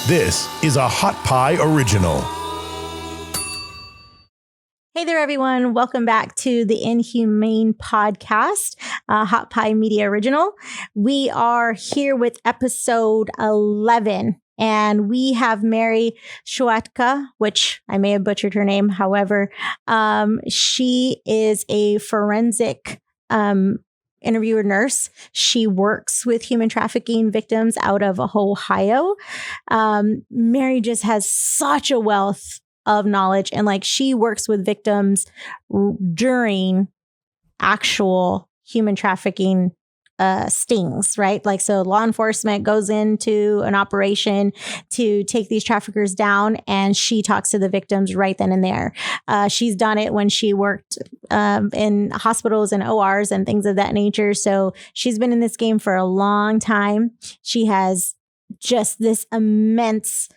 This is a Hot Pie Original. Hey there, everyone. Welcome back to the Inhumane podcast, Hot Pie Media Original. We are here with episode 11, and we have Mary Suchetka, which I may have butchered her name. However, she is a forensic interviewer nurse. She works with human trafficking victims out of Ohio. Mary just has such a wealth of knowledge, and she works with victims during actual human trafficking stings, right? So law enforcement goes into an operation to take these traffickers down, and she talks to the victims right then and there. She's done it when she worked in hospitals and ORs and things of that nature. So she's been in this game for a long time. She has just this immense,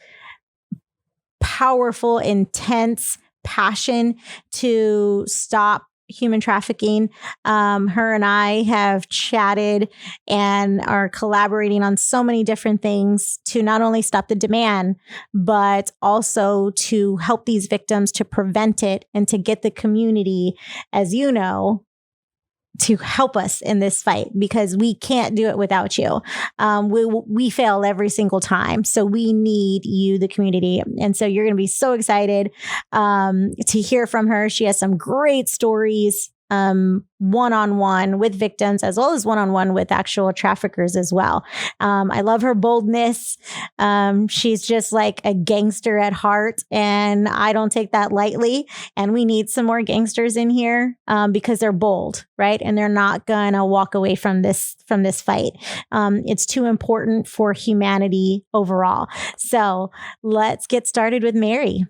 powerful, intense passion to stop human trafficking. Her and I have chatted and are collaborating on so many different things to not only stop the demand, but also to help these victims to prevent it and to get the community, as you know, to help us in this fight, because we can't do it without you. We fail every single time. So we need you, the community. And so you're going to be so excited to hear from her. She has some great stories, one-on-one with victims, as well as one-on-one with actual traffickers as well. I love her boldness. She's just like a gangster at heart, and I don't take that lightly. And we need some more gangsters in here because they're bold, right? And they're not gonna walk away from this fight. It's too important for humanity overall. So let's get started with Mary.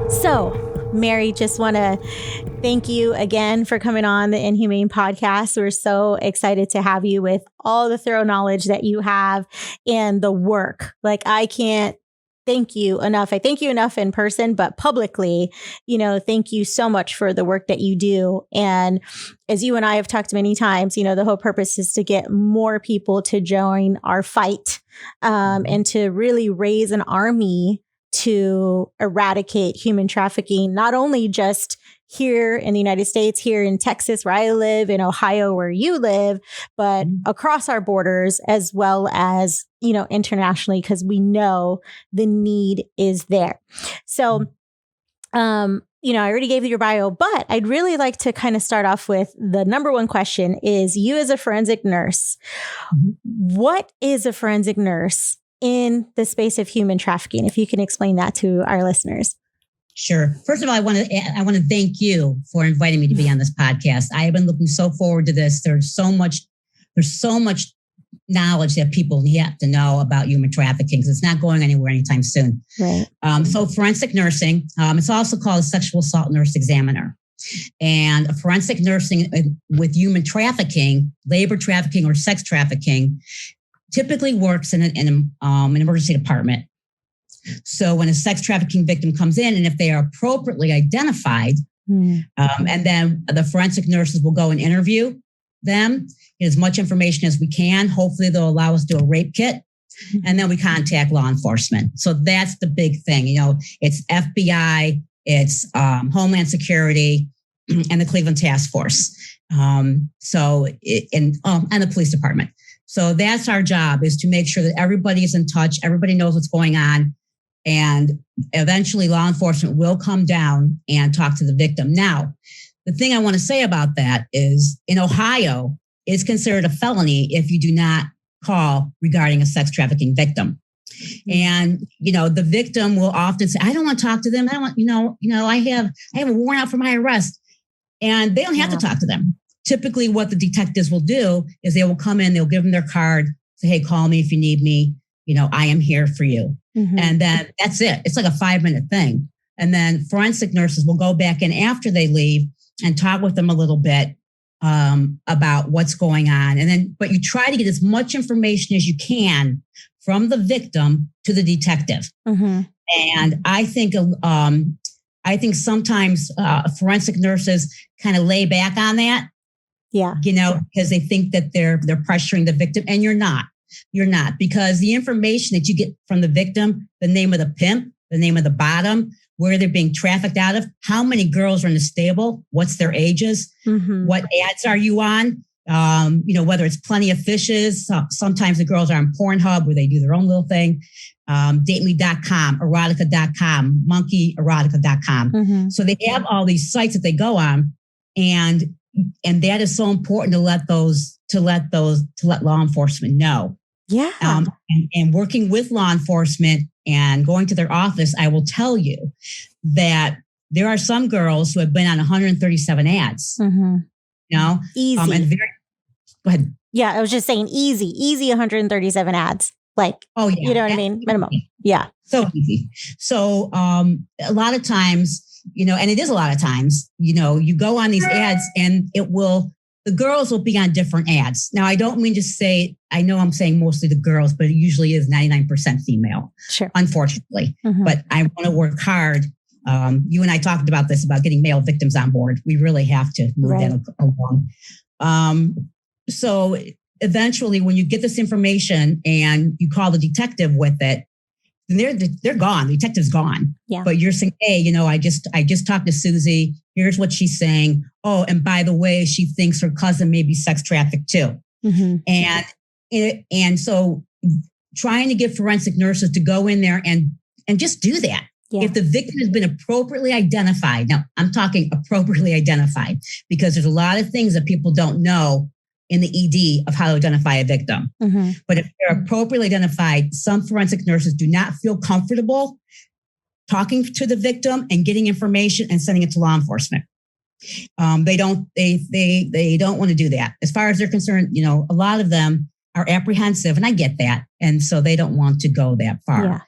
So, Mary, just want to thank you again for coming on the Inhumane podcast. We're so excited to have you with all the thorough knowledge that you have and the work. I can't thank you enough. I thank you enough in person, but publicly, thank you so much for the work that you do. And as you and I have talked many times, the whole purpose is to get more people to join our fight and to really raise an army to eradicate human trafficking, not only just here in the United States, here in Texas, where I live, in Ohio, where you live, but across our borders, as well as, internationally, because we know the need is there. So, I already gave you your bio, but I'd really like to kind of start off with the number one question is, you as a forensic nurse, what is a forensic nurse in the space of human trafficking? If you can explain that to our listeners. Sure. First of all, I want to thank you for inviting me to be on this podcast. I have been looking so forward to this. There's so much knowledge that people have to know about human trafficking, because it's not going anywhere anytime soon. Right. So forensic nursing, it's also called a sexual assault nurse examiner. And a forensic nursing with human trafficking, labor trafficking, or sex trafficking typically works in an emergency department. So when a sex trafficking victim comes in, and if they are appropriately identified, and then the forensic nurses will go and interview them, get as much information as we can. Hopefully they'll allow us to do a rape kit, and then we contact law enforcement. So that's the big thing. It's FBI, it's Homeland Security, and the Cleveland Task Force. And the police department. So that's our job, is to make sure that everybody is in touch, everybody knows what's going on, and eventually law enforcement will come down and talk to the victim. Now, the thing I want to say about that is, in Ohio, it's considered a felony if you do not call regarding a sex trafficking victim. And, the victim will often say, I don't want to talk to them. I don't want, I have a warrant out for my arrest. And they don't have to talk to them. Typically, what the detectives will do is they will come in, they'll give them their card, say, hey, call me if you need me. I am here for you. And then that's it. It's like a 5-minute thing. And then forensic nurses will go back in after they leave and talk with them a little bit about what's going on. But you try to get as much information as you can from the victim to the detective. And I think sometimes forensic nurses kind of lay back on that Yeah. Because they think that they're pressuring the victim, and you're not. You're not, because the information that you get from the victim, the name of the pimp, the name of the bottom, where they're being trafficked out of, how many girls are in the stable, what's their ages, what ads are you on, whether it's Plenty of Fishes. Sometimes the girls are on Pornhub where they do their own little thing. DateMe.com, erotica.com, monkeyerotica.com. So they have all these sites that they go on, and that is so important to let law enforcement know. Yeah. And working with law enforcement and going to their office, I will tell you that there are some girls who have been on 137 ads. Easy. Go ahead. Yeah, I was just saying easy 137 ads. Like, oh yeah, you know what I mean? Minimum. Yeah. So easy. So a lot of times, and it is a lot of times, you go on these ads and the girls will be on different ads. Now, I don't mean to say, I know I'm saying mostly the girls, but it usually is 99% female, sure, unfortunately. But I want to work hard. You and I talked about this, about getting male victims on board. We really have to move that along. So eventually, when you get this information and you call the detective with it, then they're gone. The detective's gone. Yeah. But you're saying, hey, I just talked to Susie. Here's what she's saying. Oh, and by the way, she thinks her cousin may be sex trafficked too. And so trying to get forensic nurses to go in there and just do that. Yeah. If the victim has been appropriately identified, now I'm talking appropriately identified, because there's a lot of things that people don't know in the ED of how to identify a victim. But if they're appropriately identified, some forensic nurses do not feel comfortable talking to the victim and getting information and sending it to law enforcement. They don't want to do that. As far as they're concerned, a lot of them are apprehensive, and I get that. And so they don't want to go that far. Yeah.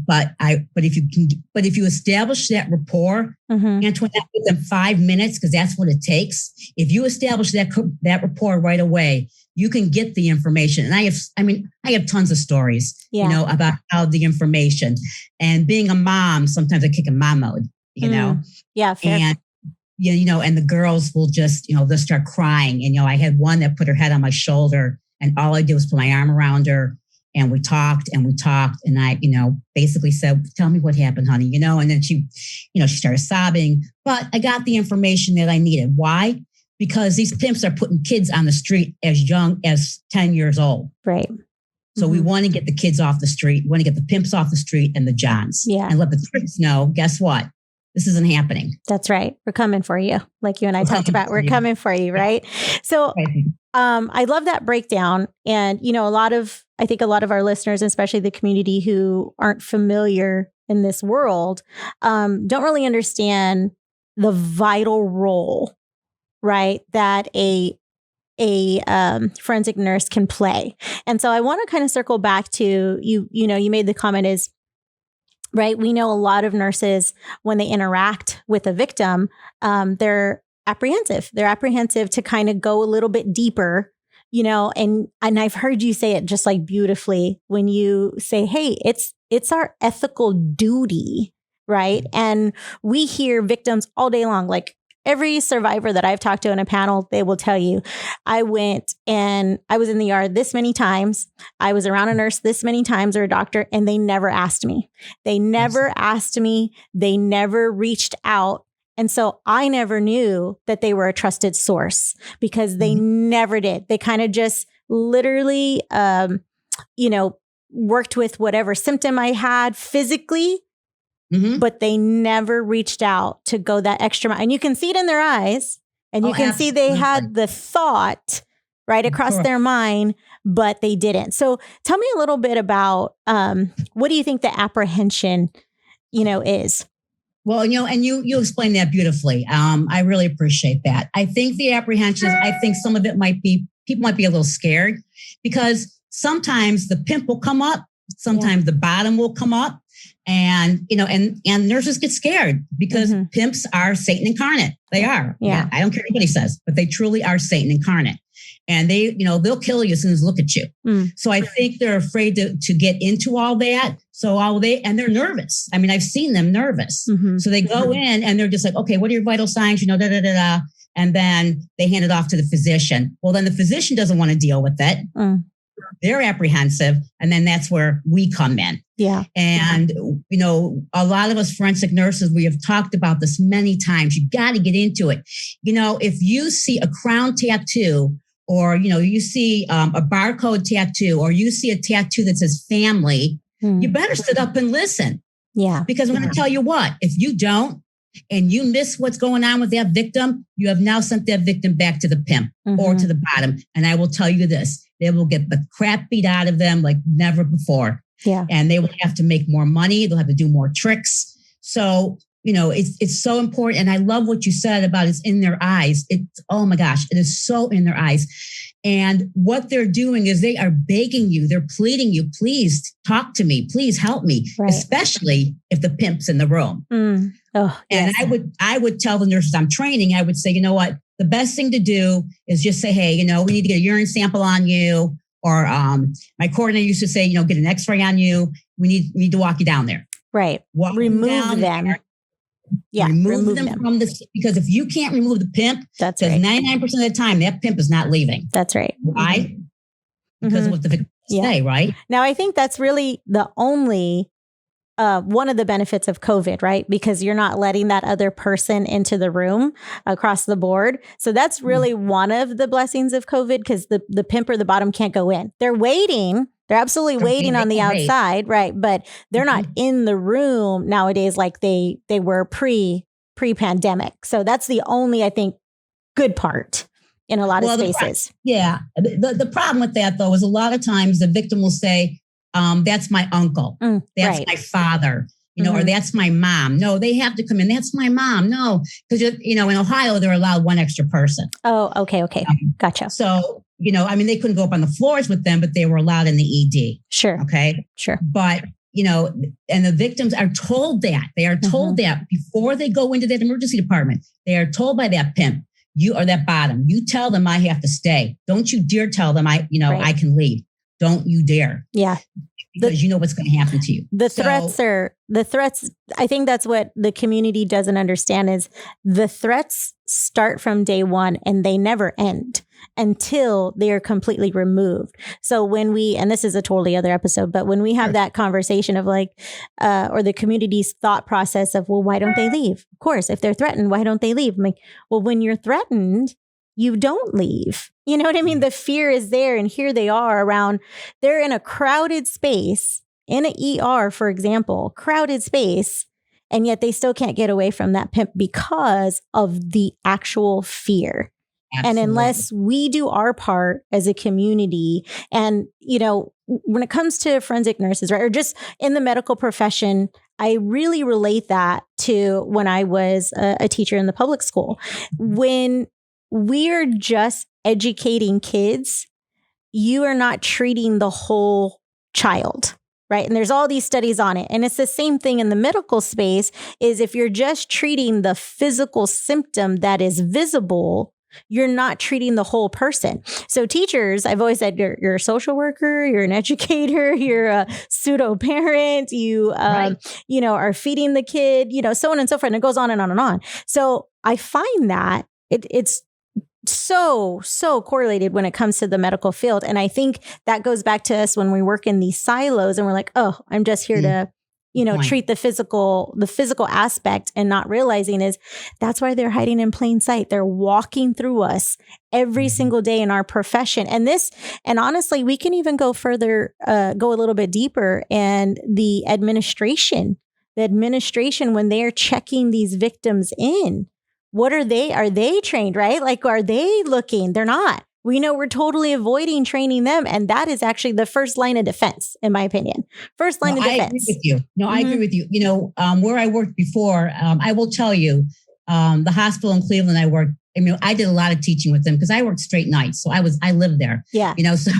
But if you establish that rapport, Antoinette, within 5 minutes, because that's what it takes. If you establish that rapport right away, you can get the information. And I have tons of stories, about how the information, and being a mom, sometimes I kick in mom mode, Yeah. Fair. And, and the girls will just, they'll start crying. And, I had one that put her head on my shoulder, and all I did was put my arm around her, and we talked. And I, basically said, tell me what happened, honey, and then she started sobbing, but I got the information that I needed. Why? Because these pimps are putting kids on the street as young as 10 years old. Right. So we want to get the kids off the street. We want to get the pimps off the street and the Johns. Yeah. And let the tricks know, guess what? This isn't happening. That's right. We're coming for you. Like you and I talked about, we're coming for you, right? So I love that breakdown. And, I think a lot of our listeners, especially the community who aren't familiar in this world, don't really understand the vital role, right, that a forensic nurse can play. And so I want to kind of circle back to you made the comment is, right, we know a lot of nurses, when they interact with a victim, they're apprehensive. They're apprehensive to kind of go a little bit deeper, and I've heard you say it just like beautifully when you say, hey, it's our ethical duty, right? And we hear victims all day long, like every survivor that I've talked to in a panel, they will tell you, I went and I was in the ER this many times. I was around a nurse this many times, or a doctor, and they never asked me. They never asked me. They never reached out. And so I never knew that they were a trusted source, because they never did. They kind of just literally, worked with whatever symptom I had physically, but they never reached out to go that extra mile. And you can see it in their eyes, and you can see they had the thought right across their mind, but they didn't. So tell me a little bit about what do you think the apprehension, is? Well, and you explained that beautifully. I really appreciate that. I think the apprehension is, I think some of it people might be a little scared, because sometimes the pimp will come up, sometimes the bottom will come up, and nurses get scared, because pimps are Satan incarnate. They are. Yeah. I don't care what anybody says, but they truly are Satan incarnate. And they'll kill you as soon as they look at you. So I think they're afraid to get into all that. And they're nervous. I've seen them nervous. So they go in and they're just like, okay, what are your vital signs? And and then they hand it off to the physician. Well, then the physician doesn't want to deal with it. They're apprehensive. And then that's where we come in. Yeah. And, a lot of us forensic nurses, we have talked about this many times. You got to get into it. If you see a crown tattoo, or, you see a barcode tattoo, or you see a tattoo that says family, you better sit up and listen. Yeah. Because I'm going to tell you what, if you don't, and you miss what's going on with that victim, you have now sent that victim back to the pimp or to the bottom. And I will tell you this, they will get the crap beat out of them like never before. Yeah. And they will have to make more money. They'll have to do more tricks. So, it's so important. And I love what you said about it's in their eyes. Oh my gosh, it is so in their eyes. And what they're doing is they are begging you, they're pleading you, please talk to me, please help me, especially if the pimp's in the room. Oh, and yes. I would tell the nurses I'm training, I would say, you know what, the best thing to do is just say, hey, we need to get a urine sample on you. Or my coordinator used to say, get an x-ray on you. We need to walk you down there. Right. Remove them. Yeah. Remove them from this, because if you can't remove the pimp, that's right. 99% of the time that pimp is not leaving. That's right. Why? Because of what the victim say, right? Now, I think that's really the only one of the benefits of COVID, right? Because you're not letting that other person into the room across the board. So that's really one of the blessings of COVID, because the pimp or the bottom can't go in. They're waiting. They're absolutely waiting on the outside, right? But they're not in the room nowadays like they were pre-pandemic. So that's the only, I think, good part in a lot of spaces. The problem with that, though, is a lot of times the victim will say, that's my uncle. That's my father. Or that's my mom. No, they have to come in. That's my mom. No, because, in Ohio, they're allowed one extra person. Oh, okay. Gotcha. So, they couldn't go up on the floors with them, but they were allowed in the ED. Sure. Okay. Sure. But, and the victims are told that. They are told that before they go into that emergency department. They are told by that pimp, you are that bottom. You tell them I have to stay. Don't you dare tell them I can leave. Don't you dare. Yeah. Because you know what's going to happen to you. The threats. I think that's what the community doesn't understand is the threats start from day one and they never end until they are completely removed. So when and this is a totally other episode, but when we have that conversation of or the community's thought process of, well, why don't they leave? Of course, if they're threatened, why don't they leave? I'm like, well, when you're threatened, you don't leave. You know what I mean? The fear is there. And here they are they're in a crowded space, in an ER, for example, crowded space. And yet they still can't get away from that pimp because of the actual fear. Absolutely. And unless we do our part as a community, and, when it comes to forensic nurses, right, or just in the medical profession, I really relate that to when I was a teacher in the public school. When we're just educating kids, you are not treating the whole child, right? And there's all these studies on it. And it's the same thing in the medical space is if you're just treating the physical symptom that is visible, you're not treating the whole person. So teachers, I've always said, you're a social worker, you're an educator, you're a pseudo parent, you, are feeding the kid, so on and so forth. And it goes on and on and on. So I find that it's so correlated when it comes to the medical field. And I think that goes back to us when we work in these silos and we're like, oh, I'm just here to, treat the physical aspect, and not realizing is that's why they're hiding in plain sight. They're walking through us every single day in our profession. And honestly, we can even go further, go a little bit deeper, and the administration, when they're checking these victims in, what are they trained, right? Like, are they looking? They're not. We know we're totally avoiding training them. And that is actually the first line of defense, in my opinion. First line of defense. I agree with you. I agree with you. Where I worked before, I will tell you, the hospital in Cleveland I worked, I did a lot of teaching with them because I worked straight nights. So I lived there. Yeah. So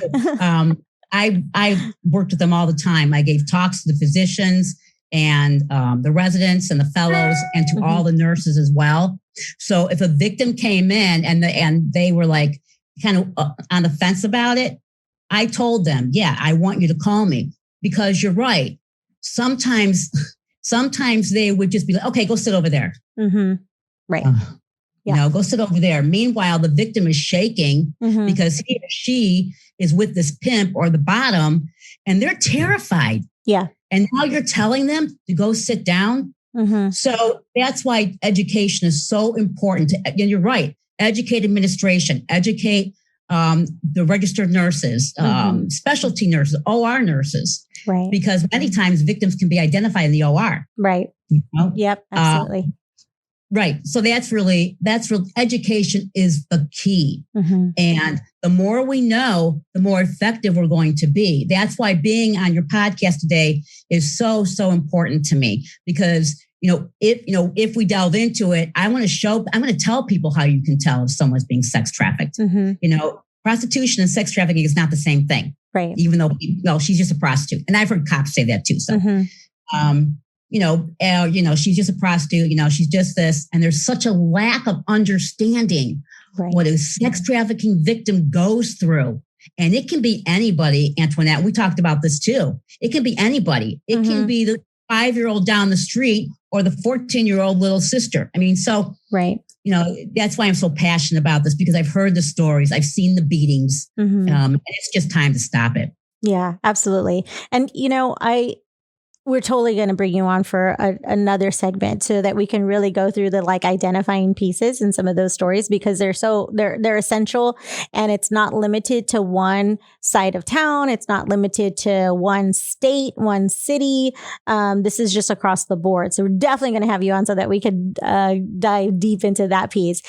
I worked with them all the time. I gave talks to the physicians and the residents and the fellows and to all the nurses as well. So if a victim came in and they were like kind of on the fence about it, I told them, I want you to call me, because you're right. Sometimes they would just be like, okay, go sit over there. Mm-hmm. Right. Yeah. You know, go sit over there. Meanwhile, the victim is shaking because he or she is with this pimp or the bottom, and they're terrified. Yeah. And now you're telling them to go sit down. So that's why education is so important. And you're right. Educate administration, educate the registered nurses, specialty nurses, OR nurses. Right. Because many times victims can be identified in the OR. Right. You know? Yep. Absolutely. Right. So that's real. Education is the key. And the more we know, the more effective we're going to be. That's why being on your podcast today is so, so important to me, because if we delve into it, I'm going to tell people how you can tell if someone's being sex trafficked. Prostitution and sex trafficking is not the same thing. Right. Even though, she's just a prostitute. And I've heard cops say that too. So, she's just a prostitute, she's just this. And there's such a lack of understanding what a sex trafficking victim goes through. And it can be anybody, Antoinette. We talked about this too. It can be anybody. It can be the 5-year-old down the street or the 14-year-old little sister. I mean, so, that's why I'm so passionate about this, because I've heard the stories. I've seen the beatings. And it's just time to stop it. Yeah, absolutely. And, we're totally going to bring you on for another segment so that we can really go through the identifying pieces in some of those stories, because they're essential, and it's not limited to one side of town. It's not limited to one state, one city. This is just across the board. So we're definitely going to have you on so that we could dive deep into that piece.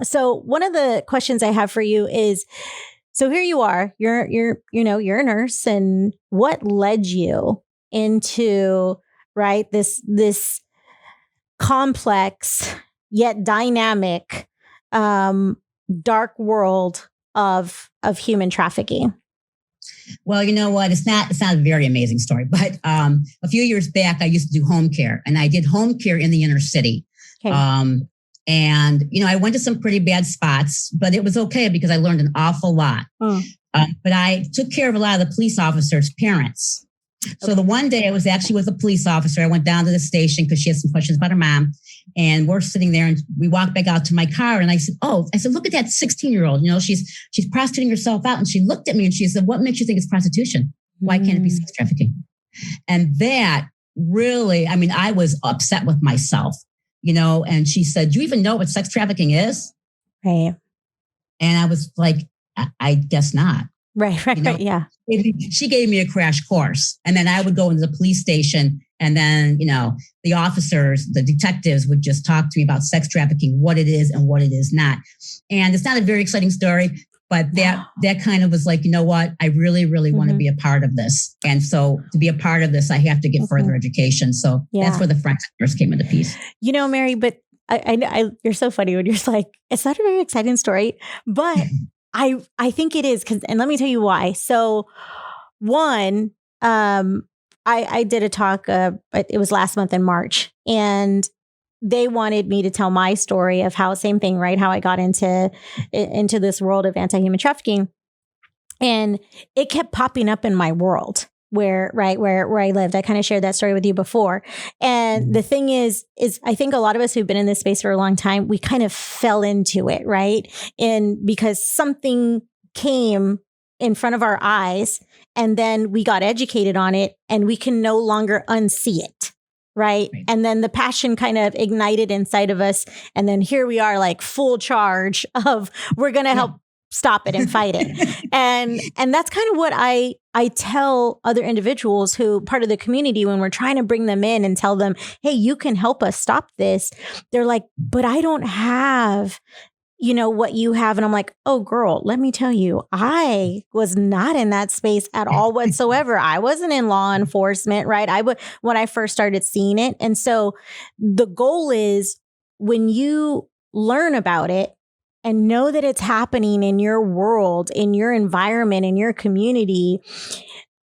So one of the questions I have for you is, so here you are, you're a nurse, and what led you into this complex yet dynamic dark world of human trafficking? Well, you know what? It's not a very amazing story, but a few years back, I used to do home care, and I did home care in the inner city. Okay. And I went to some pretty bad spots, but it was okay because I learned an awful lot. But I took care of a lot of the police officers' parents. So the one day I was actually with a police officer. I went down to the station because she had some questions about her mom. And we're sitting there, and we walked back out to my car. And I said, look at that 16-year-old. She's prostituting herself out. And she looked at me and she said, what makes you think it's prostitution? Why can't it be sex trafficking? And that really, I was upset with myself, and she said, do you even know what sex trafficking is? Right. And I was like, I guess not. Right. Yeah. She gave me a crash course, and then I would go into the police station, and then, the officers, the detectives would just talk to me about sex trafficking, what it is and what it is not. And it's not a very exciting story, but that kind of was like, you know what? I really, really want to be a part of this. And so to be a part of this, I have to get further education. So that's where the forensic nurse came into piece. Mary, but I you're so funny when you're just like, it's not a very exciting story, but I think it is, and let me tell you why. So one, I did a talk, it was last month in March, and they wanted me to tell my story of how I got into this world of anti-human trafficking. And it kept popping up in my world where I lived. I kind of shared that story with you before. And the thing is I think a lot of us who've been in this space for a long time, we kind of fell into it, right? And because something came in front of our eyes, and then we got educated on it, and we can no longer unsee it. Right. And then the passion kind of ignited inside of us. And then here we are, like full charge of, we're going to help stop it and fight it. And that's kind of what I tell other individuals who part of the community when we're trying to bring them in and tell them, hey, you can help us stop this. They're like, but I don't have what you have. And I'm like, oh, girl, let me tell you, I was not in that space at all whatsoever. I wasn't in law enforcement, right? When I first started seeing it. And so the goal is, when you learn about it and know that it's happening in your world, in your environment, in your community,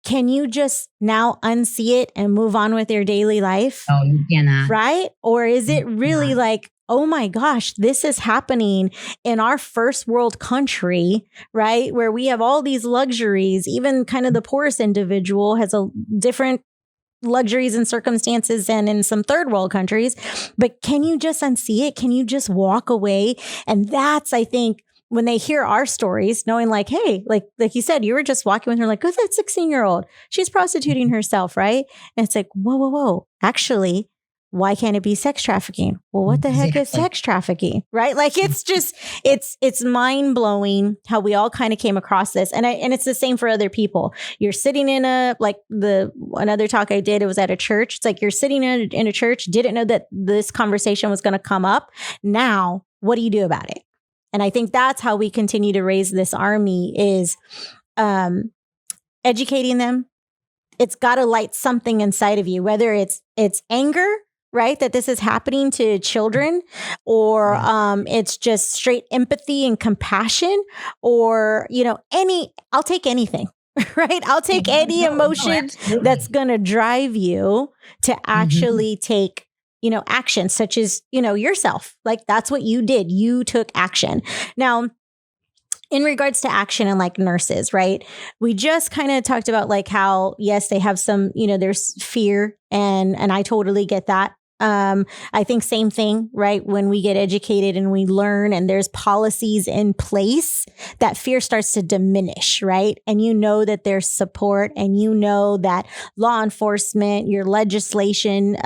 can you just now unsee it and move on with your daily life? Oh, you cannot. Right? Or is it really like, oh my gosh, this is happening in our first world country, right? Where we have all these luxuries. Even kind of the poorest individual has a different luxuries and circumstances and in some third world countries. But can you just unsee it? Can you just walk away? And that's, I think, when they hear our stories, knowing like, hey, like you said, you were just walking with her, like, who's that 16-year-old? She's prostituting herself, right? And it's like, whoa. Actually, why can't it be sex trafficking? Well, what the heck is sex trafficking? Right? Like, it's just, it's mind blowing how we all kind of came across this. And it's the same for other people. You're sitting in another talk I did, it was at a church. It's like, you're sitting in a church, didn't know that this conversation was going to come up. Now, what do you do about it? And I think that's how we continue to raise this army is educating them. It's got to light something inside of you, whether it's anger, right? That this is happening to children, or it's just straight empathy and compassion, or, I'll take anything, right? I'll take any emotion that's going to drive you to actually take action, such as, yourself. Like, that's what you did. You took action. Now, in regards to action and like nurses, right? We just kind of talked about like how, yes, they have some, there's fear, and I totally get that. I think same thing, right? When we get educated and we learn and there's policies in place, that fear starts to diminish, right? And that there's support, and that law enforcement, your legislation,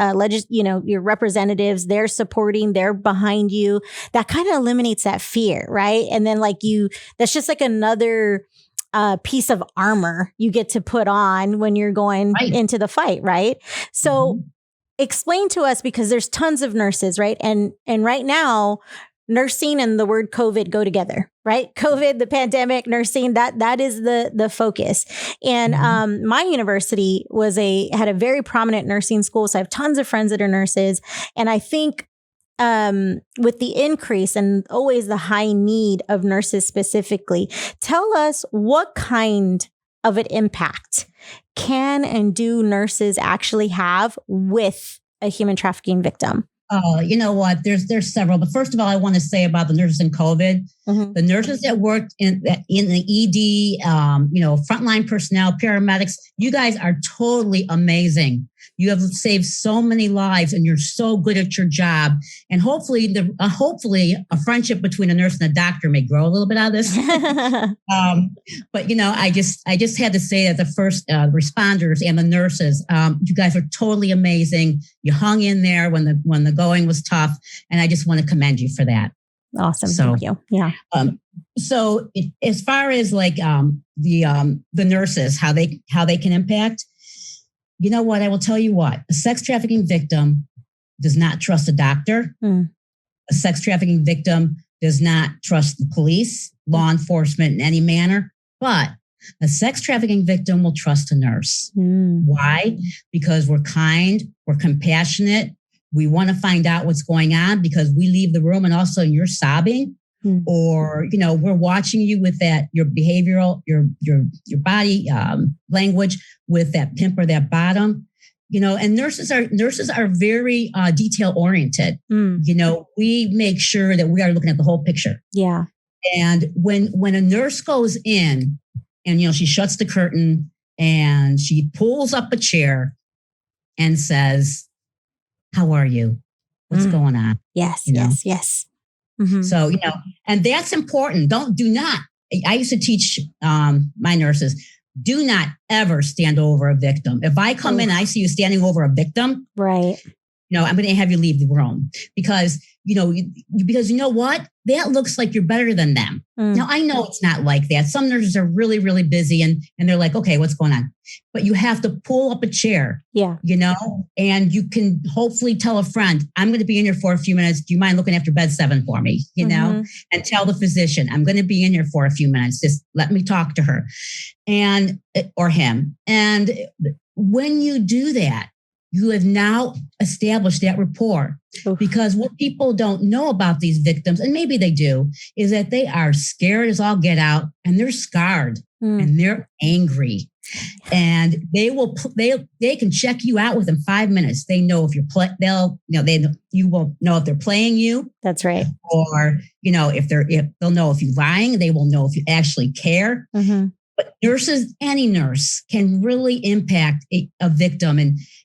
your representatives, they're supporting, they're behind you. That kind of eliminates that fear, right? And then that's just like another piece of armor you get to put on when you're going into the fight, right? So explain to us, because there's tons of nurses, right? And right now, nursing and the word COVID go together, right? COVID, the pandemic, nursing, that is the focus. And my university had a very prominent nursing school. So I have tons of friends that are nurses. And I think with the increase and always the high need of nurses specifically, tell us what kind of an impact can and do nurses actually have with a human trafficking victim? You know what? There's several. But first of all, I want to say about the nurses in COVID, the nurses that worked in the ED, frontline personnel, paramedics, you guys are totally amazing. You have saved so many lives, and you're so good at your job. And hopefully a friendship between a nurse and a doctor may grow a little bit out of this. But I just had to say that the first responders and the nurses, you guys are totally amazing. You hung in there when the going was tough, and I just want to commend you for that. Awesome. Thank you. Yeah. So as far as like the nurses, how they can impact, you know what? I will tell you what. A sex trafficking victim does not trust a doctor. A sex trafficking victim does not trust the police, law enforcement in any manner. But a sex trafficking victim will trust a nurse. Why? Because we're kind, we're compassionate. We want to find out what's going on, because we leave the room and also you're sobbing, or, we're watching you with that, your behavioral, your body language with that pimp or that bottom, and nurses are very detail oriented. We make sure that we are looking at the whole picture. Yeah. And when a nurse goes in and, she shuts the curtain and she pulls up a chair and says, "How are you? What's going on?" Yes. Yes. So, and that's important. I used to teach my nurses, do not ever stand over a victim. If I come in and I see you standing over a victim, right, I'm going to have you leave the room, because, because you know what? That looks like you're better than them. Now, I know it's not like that. Some nurses are really, really busy and they're like, okay, what's going on? But you have to pull up a chair, and you can hopefully tell a friend, I'm going to be in here for a few minutes. Do you mind looking after bed 7 for me? And tell the physician, I'm going to be in here for a few minutes. Just let me talk to her or him. And when you do that, you have now established that rapport. Because what people don't know about these victims, and maybe they do, is that they are scared as all get out, and they're scarred and they're angry, and they can check you out within 5 minutes. They know if you will know if they're playing you. That's right. Or, if they'll know if you're lying. They will know if you actually care. Nurses, any nurse can really impact a victim.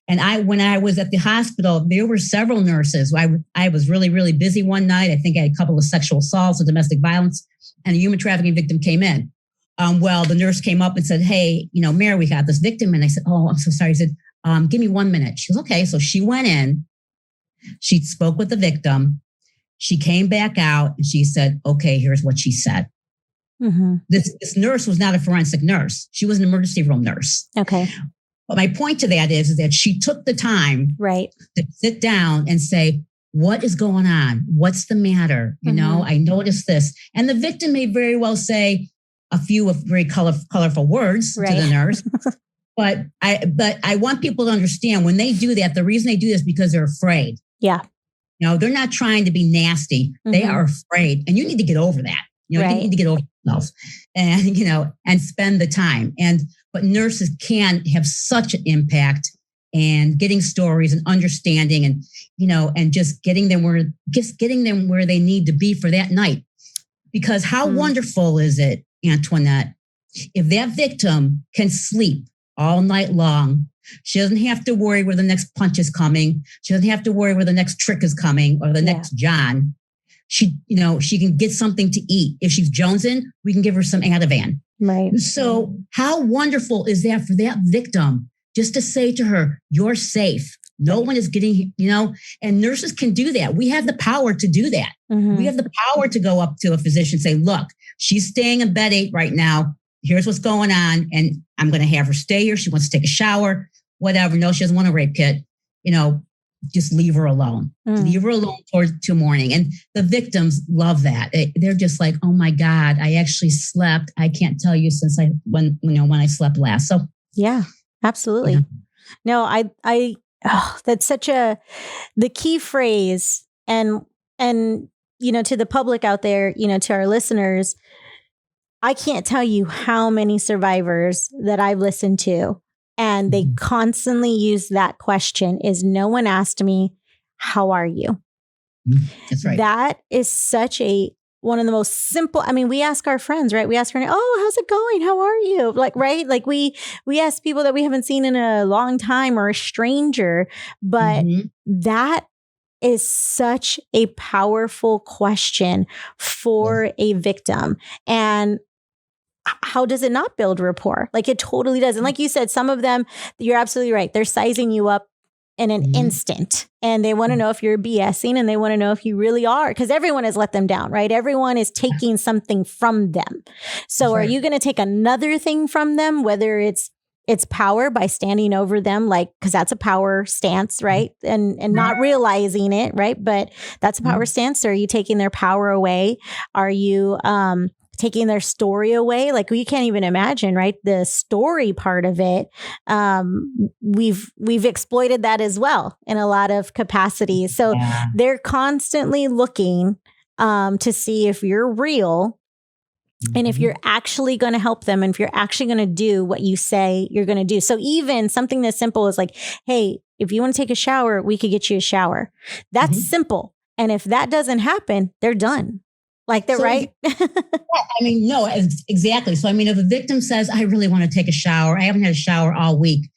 When I was at the hospital, there were several nurses. I was really, really busy one night. I think I had a couple of sexual assaults or domestic violence, and a human trafficking victim came in. Well, the nurse came up and said, "Hey, Mary, we got this victim." And I said, "Oh, I'm so sorry." I said, "Give me 1 minute." She goes, "Okay." So she went in, she spoke with the victim. She came back out and she said, "Okay, here's what she said." Mm-hmm. This nurse was not a forensic nurse. She was an emergency room nurse. Okay. But my point to that is that she took the time to sit down and say, "What is going on? What's the matter? I noticed this." And the victim may very well say a few of very colorful words to the nurse. But I want people to understand when they do that, the reason they do this is because they're afraid. Yeah. They're not trying to be nasty. Mm-hmm. They are afraid. And you need to get over that. You need to get over yourself and spend the time. But nurses can have such an impact and getting stories and understanding and just getting them where they need to be for that night. Because how wonderful is it, Antoinette, if that victim can sleep all night long? She doesn't have to worry where the next punch is coming. She doesn't have to worry where the next trick is coming or the next John. She can get something to eat. If she's jonesing, we can give her some Ativan. Right. So how wonderful is that for that victim just to say to her, "You're safe. No one is getting, and nurses can do that. We have the power to do that. Mm-hmm. We have the power to go up to a physician and say, "Look, she's staying in bed 8 right now. Here's what's going on. And I'm going to have her stay here. She wants to take a shower, whatever. No, she doesn't want a rape kit. Just leave her alone. Leave her alone till morning." And the victims love that. They're just like, "Oh my God, I actually slept. I can't tell you since when I slept last." So yeah, absolutely. Yeah. No, that's such the key phrase and to the public out there, to our listeners, I can't tell you how many survivors that I've listened to. And they constantly use that question is, "No one asked me, how are you?" That's right. That is such one of the most simple. I mean, we ask our friends, right? We ask her, "Oh, how's it going? How are you?" Right? We ask people that we haven't seen in a long time or a stranger, but that is such a powerful question for a victim. And how does it not build rapport? It totally does. And like you said, some of them, you're absolutely right. They're sizing you up in an instant, and they want to know if you're BSing, and they want to know if you really are, because everyone has let them down, right? Everyone is taking something from them. So are you going to take another thing from them, whether it's power by standing over them, because that's a power stance, right? And not realizing it, right? But that's a power stance. Or are you taking their power away? Are you, taking their story away? We can't even imagine, right? The story part of it. We've exploited that as well in a lot of capacities. So they're constantly looking to see if you're real and if you're actually going to help them, and if you're actually going to do what you say you're going to do. So even something as simple as "Hey, if you want to take a shower, we could get you a shower." That's simple. And if that doesn't happen, they're done. Right? No, exactly. So, if a victim says, "I really want to take a shower. I haven't had a shower all week."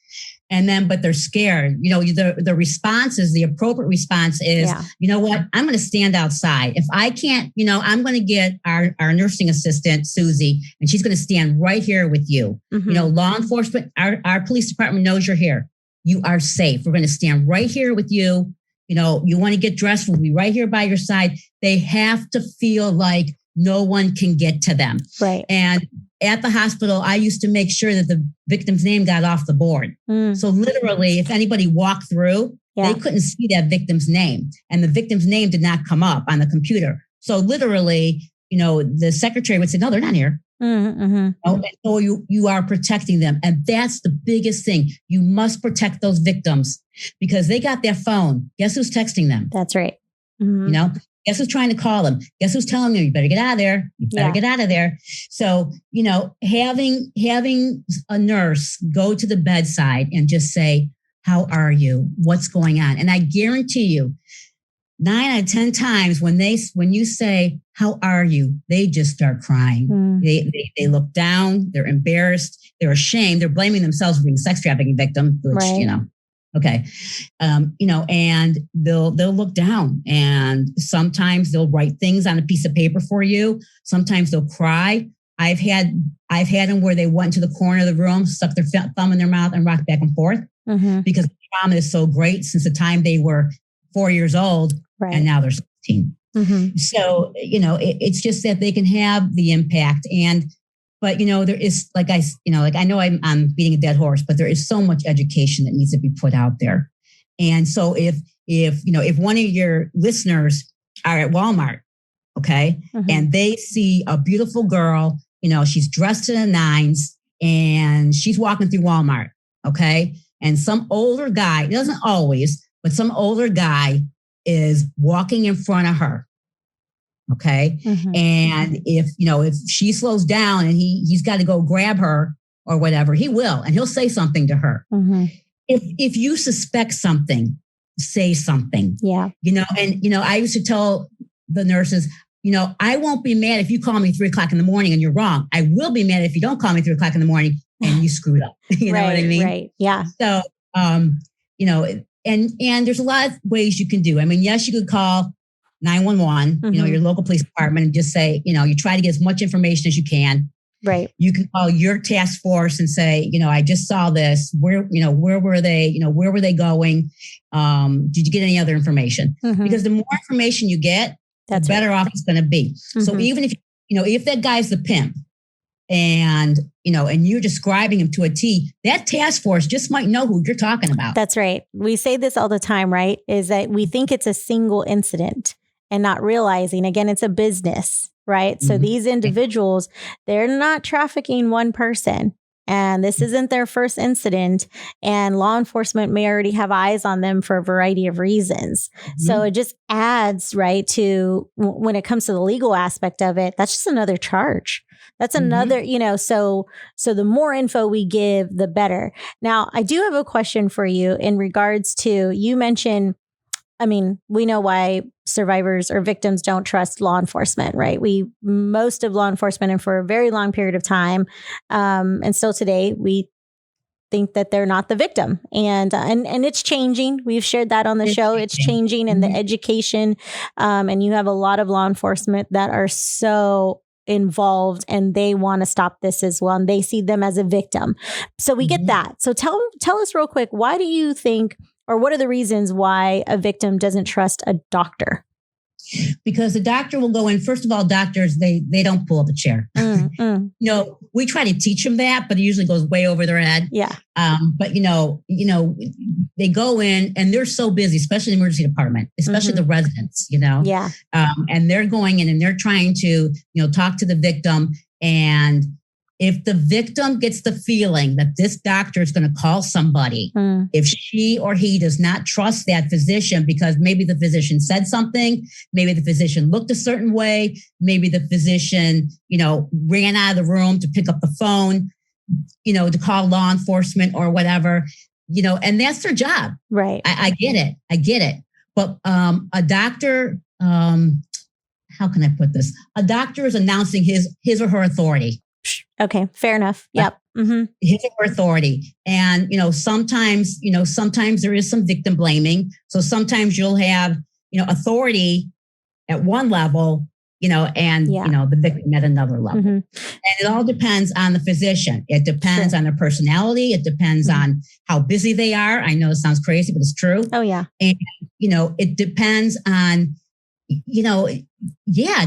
But they're scared. The response is, the appropriate response is, "You know what? I'm going to stand outside. If I can't, I'm going to get our nursing assistant, Susie, and she's going to stand right here with you." Law enforcement, our police department knows you're here. You are safe. We're going to stand right here with you. You want to get dressed, we'll be right here by your side. They have to feel like no one can get to them. Right. And at the hospital, I used to make sure that the victim's name got off the board. So literally, if anybody walked through, they couldn't see that victim's name. And the victim's name did not come up on the computer. So literally, the secretary would say, "No, they're not here." And so you are protecting them. And that's the biggest thing. You must protect those victims because they got their phone. Guess who's texting them? That's right. Guess who's trying to call them? Guess who's telling them, "You better get out of there. You better get out of there." So, having a nurse go to the bedside and just say, "How are you? What's going on?" And I guarantee you, 9 out of 10 times when you say, "How are you?" they just start crying. They look down. They're embarrassed. They're ashamed. They're blaming themselves for being a sex trafficking victim, which, Right. Okay. And they'll look down, and sometimes they'll write things on a piece of paper for you. Sometimes they'll cry. I've had them where they went to the corner of the room, stuck their thumb in their mouth and rocked back and forth because the trauma is so great since the time they were 4 years old, Right. and now they're 16. So, it's just that they can have the impact. But there is, I know I'm beating a dead horse, but there is so much education that needs to be put out there. And so if one of your listeners are at Walmart, okay, and they see a beautiful girl, she's dressed to the nines and she's walking through Walmart, okay, and some older guy, it doesn't always, but some older guy is walking in front of her. Okay. And if she slows down and he's got to go grab her or whatever, he will, and he'll say something to her. If you suspect something, say something. Yeah. I used to tell the nurses, I won't be mad if you call me 3 o'clock in the morning and you're wrong. I will be mad if you don't call me 3 o'clock in the morning and you screwed up. You know what I mean? Right. Yeah. So, and there's a lot of ways you can do. I mean, yes, you could call 911, your local police department, and just say, you try to get as much information as you can. Right. You can call your task force and say, I just saw this. Where were they? Where were they going? Did you get any other information? Because the more information you get, the better off it's going to be. So even if that guy's the pimp and you're describing him to a T, that task force just might know who you're talking about. That's right. We say this all the time, right? Is that we think it's a single incident and not realizing, again, it's a business, right? So these individuals, they're not trafficking one person. And this isn't their first incident. And law enforcement may already have eyes on them for a variety of reasons. So it just adds, right, to when it comes to the legal aspect of it, that's just another charge. That's another, so the more info we give, the better. Now, I do have a question for you in regards to, you mentioned, we know why survivors or victims don't trust law enforcement, right? Most of law enforcement, and for a very long period of time, and still today, we think that they're not the victim. And it's changing. We've shared that on the show. It's changing in the education. And you have a lot of law enforcement that are so involved and they want to stop this as well. And they see them as a victim. So we get that. So tell us real quick, why do you think, or what are the reasons why a victim doesn't trust a doctor? Because the doctor will go in. First of all, doctors, they don't pull up a chair. We try to teach them that, but it usually goes way over their head. Yeah. But they go in and they're so busy, especially in the emergency department, especially the residents, Yeah. And they're going in and they're trying to, talk to the victim. And if the victim gets the feeling that this doctor is going to call somebody, if she or he does not trust that physician because maybe the physician said something, maybe the physician looked a certain way, maybe the physician, ran out of the room to pick up the phone, to call law enforcement or whatever, and that's their job. Right. I get it. But a doctor, how can I put this? A doctor is announcing his or her authority. Okay, fair enough. Yep. His or her authority. And, sometimes there is some victim blaming. So sometimes you'll have, authority at one level, and, the victim at another level. And it all depends on the physician. It depends on their personality. It depends on how busy they are. I know it sounds crazy, but it's true. Oh, yeah. And, it depends on, do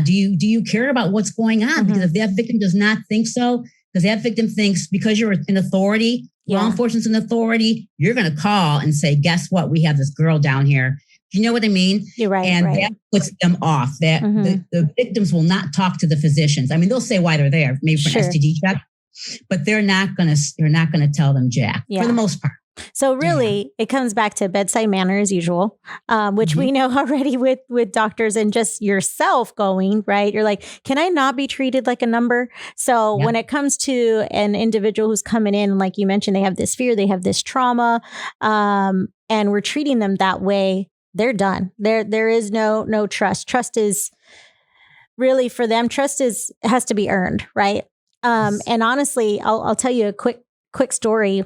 you care about what's going on? Because if that victim does not think so, because that victim thinks because you're in authority, law enforcement's in authority, you're going to call and say, guess what? We have this girl down here. Do you know what I mean? You're right. And that puts them off. That the victims will not talk to the physicians. I mean, they'll say why they're there, maybe for an STD check, but they're not going to tell them jack for the most part. So really, it comes back to bedside manner as usual, which we know already with doctors and just yourself going, right? You're like, can I not be treated like a number? So when it comes to an individual who's coming in, like you mentioned, they have this fear, they have this trauma, and we're treating them that way. they're done. There is no trust. Trust is really for them. Trust has to be earned, right? And honestly, I'll tell you a quick story.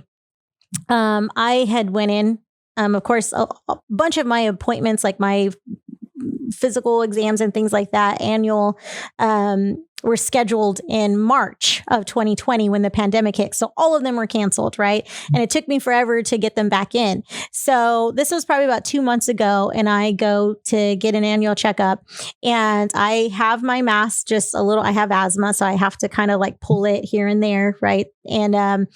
I had went in, of course, a bunch of my appointments, like my physical exams and things like that, annual, were scheduled in March of 2020 when the pandemic hit. So all of them were canceled, right? And it took me forever to get them back in. So this was probably about 2 months ago, and I go to get an annual checkup, and I have my mask just a little. I have asthma, so I have to kind of like pull it here and there, right? And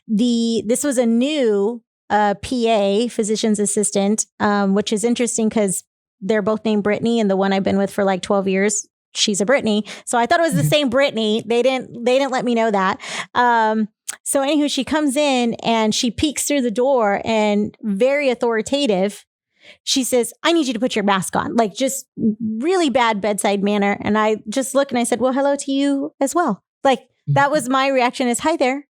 this was a new PA, physician's assistant, which is interesting because they're both named Brittany, and the one I've been with for like 12 years, she's a Brittany. So I thought it was the same Brittany. They didn't let me know that. So anywho, she comes in and she peeks through the door, and very authoritative, she says, "I need you to put your mask on." Like, just really bad bedside manner. And I just look and I said, "Well, hello to you as well." Like, that was my reaction, is hi there,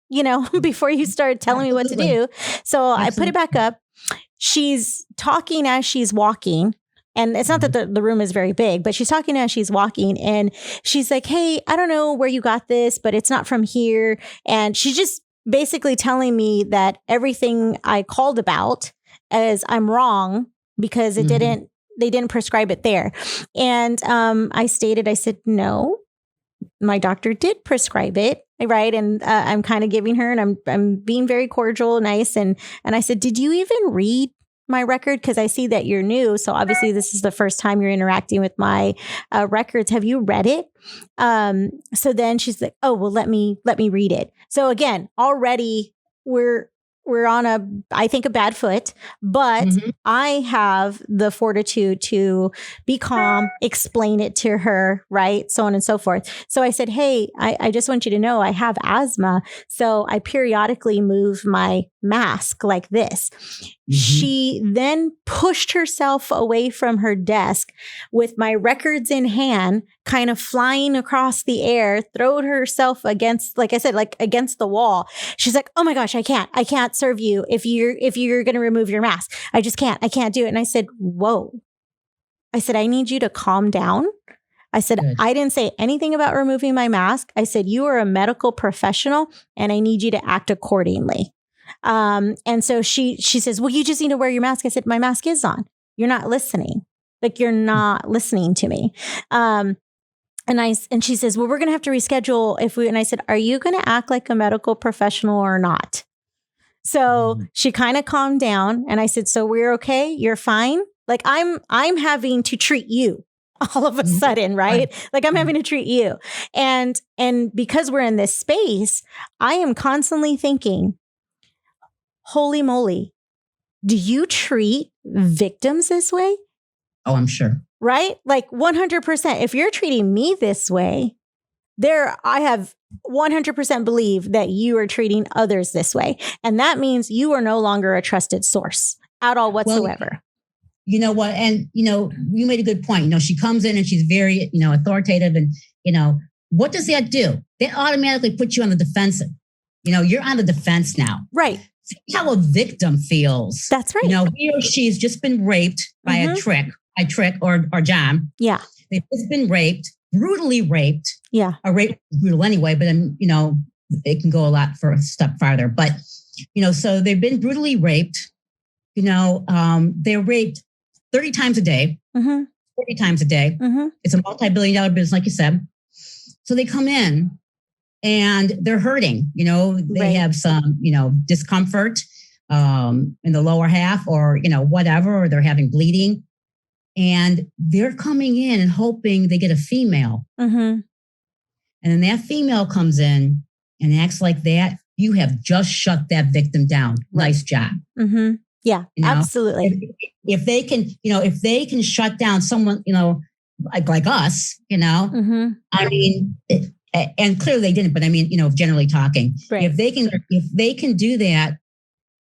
before you start telling me what to do. So I put it back up. She's talking as she's walking. And it's not that the room is very big, but she's talking as she's walking, and she's like, "Hey, I don't know where you got this, but it's not from here." And she's just basically telling me that everything I called about is I'm wrong because they didn't prescribe it there. And I said, "No, my doctor did prescribe it." Right. And I'm kind of giving her, and I'm being very cordial, nice. And I said, "Did you even read my record? Because I see that you're new. So obviously this is the first time you're interacting with my records. Have you read it?" So then she's like, "Oh, well, let me read it." So again, already we're on I think a bad foot, but I have the fortitude to be calm, explain it to her, right? So on and so forth. So I said, "Hey, I just want you to know I have asthma. So I periodically move my mask like this." She then pushed herself away from her desk with my records in hand, kind of flying across the air, throwed herself against, like I said, like against the wall. She's like, "Oh my gosh, I can't serve you if you're going to remove your mask. I can't do it." And I said, "Whoa." I said, "I need you to calm down." I said, "Good. I didn't say anything about removing my mask." I said, "You are a medical professional, and I need you to act accordingly." And so she says, "Well, you just need to wear your mask." I said, "My mask is on. You're not listening. Like, you're not listening to me." And she says, "Well, we're going to have to reschedule and I said, "Are you going to act like a medical professional or not?" So she kind of calmed down, and I said, "So we're okay? You're fine?" Like, I'm having to treat you all of a sudden, right? Like, I'm having to treat you. And because we're in this space, I am constantly thinking, holy moly, do you treat victims this way? Oh, I'm sure. Right? Like 100%. If you're treating me this way, I have 100% believe that you are treating others this way. And that means you are no longer a trusted source at all whatsoever. Well, you know what? And, you made a good point. She comes in and she's very, authoritative. And, what does that do? That automatically puts you on the defensive. You're on the defense now. Right. See how a victim feels. That's right. He or she's just been raped by a trick or John. Yeah. They've just been raped, brutally raped. Yeah. A rape is brutal anyway, but then, it can go a step farther. But, so they've been brutally raped. They're raped 30 times a day, 40 times a day. It's a multi-billion-dollar business, like you said. So they come in and they're hurting. They have some, discomfort in the lower half or, whatever, or they're having bleeding. And they're coming in and hoping they get a female. And then that female comes in and acts like that. You have just shut that victim down. Nice job. Yeah, absolutely. If they can shut down someone, like us, I mean, and clearly they didn't, but I mean, generally talking, right. If they can do that,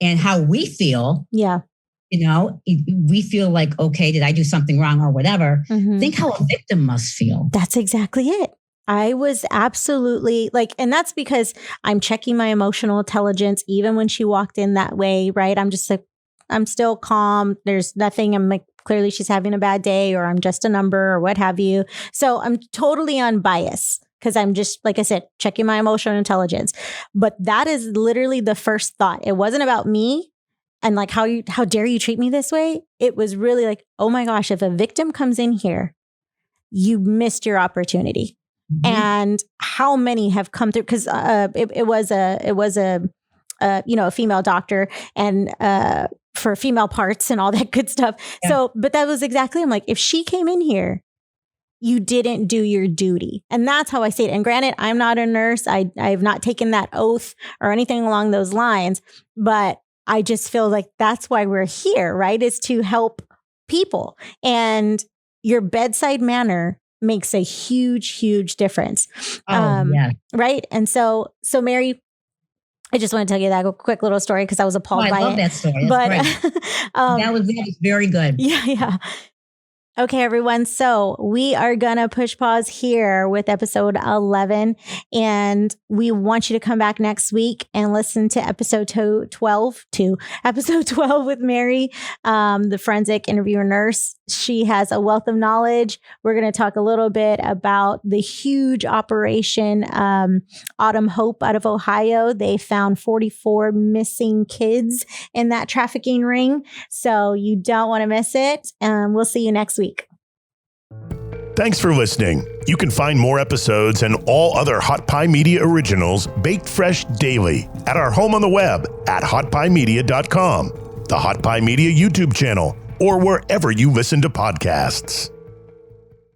and how we feel, we feel like, okay, did I do something wrong or whatever? Think how a victim must feel. That's exactly it. I was absolutely and that's because I'm checking my emotional intelligence, even when she walked in that way, right? I'm just like, I'm still calm. There's nothing. I'm like clearly she's having a bad day, or I'm just a number, or what have you. So I'm totally unbiased because I'm just, like I said, checking my emotional intelligence. But that is literally the first thought. It wasn't about me and like, how dare you treat me this way? It was really like, oh my gosh, if a victim comes in here, you missed your opportunity. Mm-hmm. And how many have come through? Because it was a female doctor, and for female parts and all that good stuff. Yeah. So, but that was exactly, I'm like, if she came in here, you didn't do your duty. And that's how I say it. And granted, I'm not a nurse. I have not taken that oath or anything along those lines, but I just feel like that's why we're here, right? Is to help people. And your bedside manner makes a huge, huge difference. Yeah. Right. And so Mary, I just want to tell you that quick little story because I was appalled by it. I love that story. That's great. That was very good. Yeah. Okay, everyone. So we are going to push pause here with episode 11. And we want you to come back next week and listen to episode 12 with Mary, the forensic interviewer nurse. She has a wealth of knowledge. We're going to talk a little bit about the huge operation, Autumn Hope out of Ohio. They found 44 missing kids in that trafficking ring. So you don't want to miss it. We'll see you next week. Thanks for listening. You can find more episodes and all other Hot Pie Media originals baked fresh daily at our home on the web at hotpiemedia.com, the Hot Pie Media YouTube channel, or wherever you listen to podcasts.